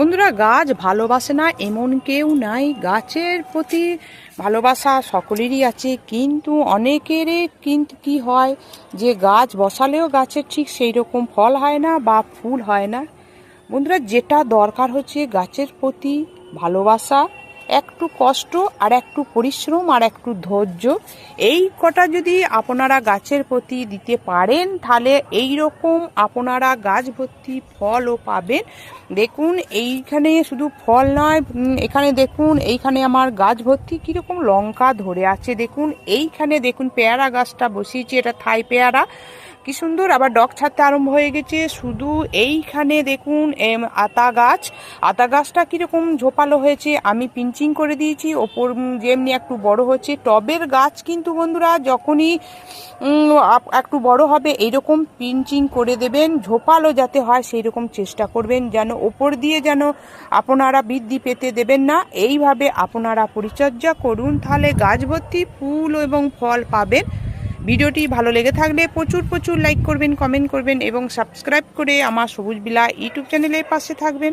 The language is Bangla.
বন্ধুরা, গাছ ভালোবাসে না এমন কেউ নাই। গাছের প্রতি ভালোবাসা সকলেরই আছে, কিন্তু অনেকেরই কিন্তু কি হয় যে গাছ বসালেও গাছের ঠিক সেই রকম ফল হয় না বা ফুল হয় না। বন্ধুরা, যেটা দরকার হচ্ছে গাছের প্রতি ভালোবাসা, একটু কষ্ট আর একটু পরিশ্রম আর একটু ধৈর্য। এই কটা যদি আপনারা গাছের প্রতি দিতে পারেন, তাহলে এই রকম আপনারা গাছ ভর্তি ফলও পাবেন। দেখুন, এইখানে শুধু ফল নয়, এখানে দেখুন, এইখানে আমার গাছ ভর্তি কীরকম লঙ্কা ধরে আছে। দেখুন, এইখানে দেখুন পেয়ারা গাছটা বসিয়েছি, এটা থাই পেয়ারা, কি সুন্দর আবার ডগ ছাড়তে আরম্ভ হয়ে গেছে। শুধু এইখানে দেখুন আতা গাছটা কীরকম ঝোপালো হয়েছে, আমি পিঞ্চিং করে দিয়েছি। ওপর যেমনি একটু বড় হচ্ছে। টবের গাছ কিন্তু বন্ধুরা যখনই একটু বড় হবে এইরকম পিঞ্চিং করে দেবেন, ঝোপালো যাতে হয় সেই রকম চেষ্টা করবেন, যেন ওপর দিয়ে যেন আপনারা বৃদ্ধি পেতে দেবেন না। এইভাবে আপনারা পরিচর্যা করুন, তাহলে গাছ ভর্তি ফুল এবং ফল পাবেন। ভিডিওটি ভালো লেগে থাকলে প্রচুর লাইক করবেন, কমেন্ট করবেন এবং সাবস্ক্রাইব করে আমার সবুজ বিলা ইউটিউব চ্যানেলের পাশে থাকবেন।